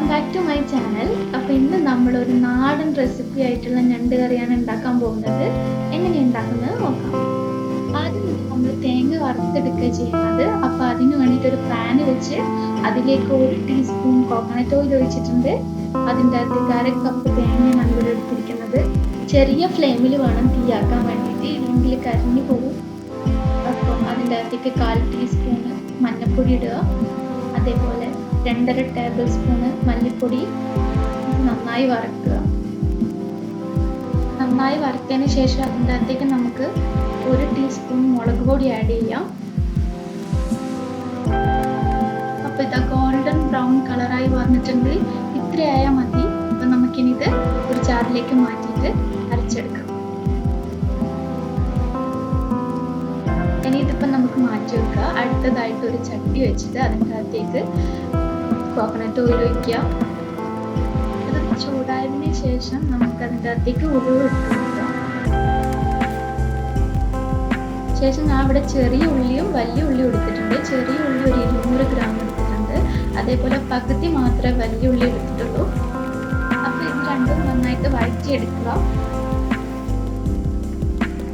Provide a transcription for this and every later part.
Back to my channel. അപ്പോൾ ഇന്ന് നമ്മളൊരു നാടൻ റെസിപ്പി ആയിട്ടുള്ള ഞണ്ട് കറിയാണ് ഉണ്ടാക്കാൻ പോകുന്നത്. എങ്ങനെ ഉണ്ടാക്കുന്നത് നോക്കാം. ആദ്യം നമ്മൾ തേങ്ങ വറുത്തെടുക്കുക ചെയ്യുന്നത്. അപ്പോൾ അതിന് വേണ്ടിയിട്ടൊരു പാന് വെച്ച് അതിലേക്ക് 1 ടീസ്പൂൺ കോക്കനട്ട് ഓയിൽ ഒഴിച്ചിട്ടുണ്ട്. അതിൻ്റെ അകത്തേക്ക് 1/2 കപ്പ് തേങ്ങയാണ് ഇവിടെ എടുത്തിരിക്കുന്നത്. ചെറിയ ഫ്ലെയിമിൽ വേണം തീയാക്കാൻ വേണ്ടിയിട്ട്, ഇല്ലെങ്കിൽ കരിഞ്ഞു പോകും. അപ്പം അതിൻ്റെ അകത്തേക്ക് 1/4 ടീസ്പൂൺ മഞ്ഞൾപ്പൊടി ഇടുക. അതേപോലെ 2.5 ടേബിൾ സ്പൂണ് മല്ലിപ്പൊടി. നന്നായി വറുക്കുക. നന്നായി വറുത്തതിന് ശേഷം അതിൻ്റെ അകത്തേക്ക് നമുക്ക് 1 ടീസ്പൂൺ മുളക് പൊടി ആഡ് ചെയ്യാം. അപ്പോൾ ഇതാ ഗോൾഡൻ ബ്രൗൺ കളറായി വന്നിട്ടുണ്ട്. ഇത്രയായാൽ മതി. അപ്പം നമുക്കിനി ഇത് ഒരു ജാറിലേക്ക് മാറ്റിയിട്ട് അരച്ചെടുക്കാം. ഇനി ഇതിപ്പം നമുക്ക് മാറ്റി വെക്കുക. അടുത്തതായിട്ട് ഒരു ചട്ടി വെച്ചിട്ട് അതിൻ്റെ അകത്തേക്ക് കോക്കനട്ട് ഓയിൽ ഒഴിക്കുക. അത് ചൂടായതിന് ശേഷം നമുക്ക് അതിൻ്റെ അകത്തേക്ക് ഉരുള ഇട്ട് കൊടുക്കുക. ശേഷം ഞാൻ ഇവിടെ ചെറിയ ഉള്ളിയും വലിയ ഉള്ളിയും എടുത്തിട്ടുണ്ട്. ചെറിയ ഉള്ളി ഒരു 200 ഗ്രാം എടുത്തിട്ടുണ്ട്. അതേപോലെ പകുതി മാത്രമേ വലിയ ഉള്ളി എടുത്തിട്ടുള്ളൂ. അപ്പോൾ ഇത് രണ്ടും നന്നായിട്ട് വഴറ്റിയെടുക്കുക.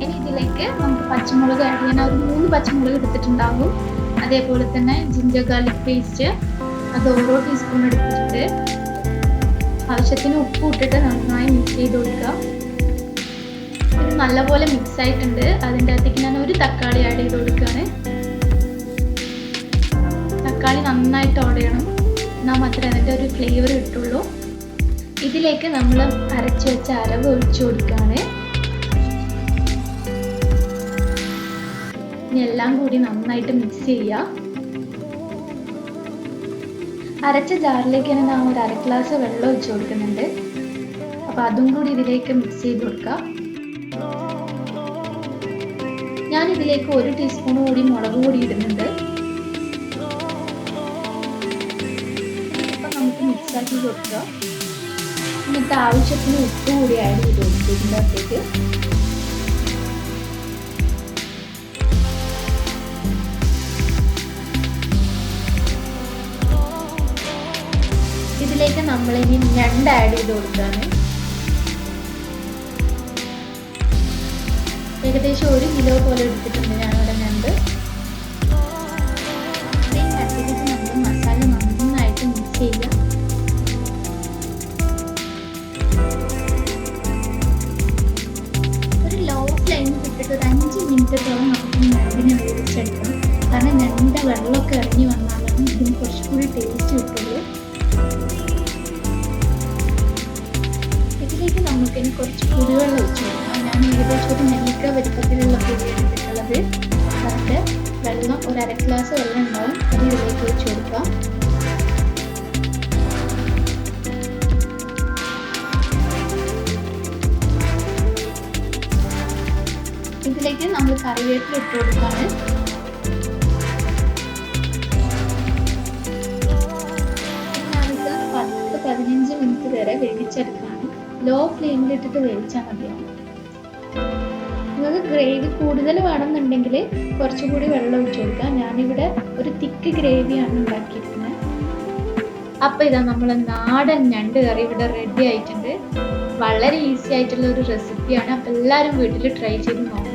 ഇനി ഇതിലേക്ക് നമുക്ക് പച്ചമുളക് ആഡ് ചെയ്യാൻ ഒരു 3 പച്ചമുളക് എടുത്തിട്ടുണ്ടാകും. അതേപോലെ തന്നെ ജിഞ്ചർ ഗാർലിക് പേസ്റ്റ് അത് ഓരോ ടീസ്പൂൺ എടുത്തിട്ട് ആവശ്യത്തിന് ഉപ്പ് ഇട്ടിട്ട് നന്നായി മിക്സ് ചെയ്ത് കൊടുക്കുക. ഇത് നല്ലപോലെ മിക്സ് ആയിട്ടുണ്ട്. അതിൻ്റെ അകത്തേക്ക് ഞാൻ ഒരു തക്കാളി ആഡ് ചെയ്ത് കൊടുക്കുകയാണ്. തക്കാളി നന്നായിട്ട് ഉടയണം, എന്നാൽ മാത്രമേ അതിൻ്റെ ഒരു ഫ്ലേവർ കിട്ടുള്ളൂ. ഇതിലേക്ക് നമ്മൾ അരച്ച് വെച്ച അരവ് ഒഴിച്ചു കൊടുക്കുകയാണ്. ഇനി എല്ലാം കൂടി നന്നായിട്ട് മിക്സ് ചെയ്യുക. അരച്ച ജാറിലേക്ക് തന്നെ ഞാൻ ഒരു 1/2 ഗ്ലാസ് വെള്ളം ഒഴിച്ചു കൊടുക്കുന്നുണ്ട്. അപ്പോൾ അതും കൂടി ഇതിലേക്ക് മിക്സ് ചെയ്ത് കൊടുക്കുക. ഞാൻ ഇതിലേക്ക് 1 ടീസ്പൂൺ കൂടി മുളക് പൊടി ഇടുന്നുണ്ട്. അപ്പം നമുക്ക് മിക്സ് ആക്കി കൊടുക്കുക. എന്നിട്ട് ആവശ്യത്തിന് ഉപ്പ് കൂടി ആഡ് ചെയ്ത് കൊടുക്കുക ഇതിൻ്റെ അകത്തേക്ക്. ഇതിലേക്ക് നമ്മളിനി ഞണ്ട് ആഡ് ചെയ്ത് കൊടുക്കുകയാണ്. ഏകദേശം 1 കിലോ പോലെ എടുത്തിട്ടുണ്ട് ഞാനിവിടെ ഞണ്ട്. ഇതിലേക്ക് നമ്മൾ മസാല നന്നായിട്ട് മിക്സ് ചെയ്യുക. ഒരു ലോ ഫ്ലെയിമിൽ ഇട്ടിട്ട് ഒരു 5 മിനിറ്റത്തോളം നമുക്ക് ഞണ്ടിനെ വേവിച്ചെടുക്കണം. കാരണം ഞണ്ടിൻ്റെ വെള്ളമൊക്കെ ഇറങ്ങി വന്നാലാണ് ഇതിന് കുറച്ചുകൂടി ടേസ്റ്റ് കിട്ടുള്ളൂ. ഇതിലേക്ക് നമുക്കിനി കുറച്ച് പുളിവെള്ളം ഒഴിച്ചു കൊടുക്കാം. ഞാൻ ഏകദേശം ഒരു നെല്ലിക്ക വലിപ്പത്തിലുള്ള പുളിയാണ് എടുത്തിട്ടുള്ളത്. അതിൻ്റെ വെള്ളം ഒരു 1/2 ഗ്ലാസ് വെള്ളം ഉണ്ടാവും. അത് ഇതിലേക്ക് ഒഴിച്ചു കൊടുക്കാം. ഇതിലേക്ക് നമ്മൾ കറിവേപ്പില ഇട്ട് കൊടുക്കാണ്. നമുക്ക് 10-15 മിനിറ്റ് വരെ വേവിച്ചെടുക്കാം. ലോ ഫ്ലെയിമിൽ ഇട്ടിട്ട് വേവിച്ചാൽ മതിയാവും. നിങ്ങൾക്ക് ഗ്രേവി കൂടുതൽ വേണമെന്നുണ്ടെങ്കിൽ കുറച്ചുകൂടി വെള്ളം ഒഴിച്ചു കൊടുക്കാം. ഞാനിവിടെ ഒരു തിക്ക് ഗ്രേവിയാണ് ഉണ്ടാക്കിയിരിക്കുന്നത്. അപ്പോൾ ഇതാ നമ്മളെ നാടൻ ഞണ്ട് കറി ഇവിടെ റെഡി ആയിട്ടുണ്ട്. വളരെ ഈസി ആയിട്ടുള്ള ഒരു റെസിപ്പിയാണ്. അപ്പോൾ എല്ലാവരും വീട്ടിൽ ട്രൈ ചെയ്ത് നോക്കാം.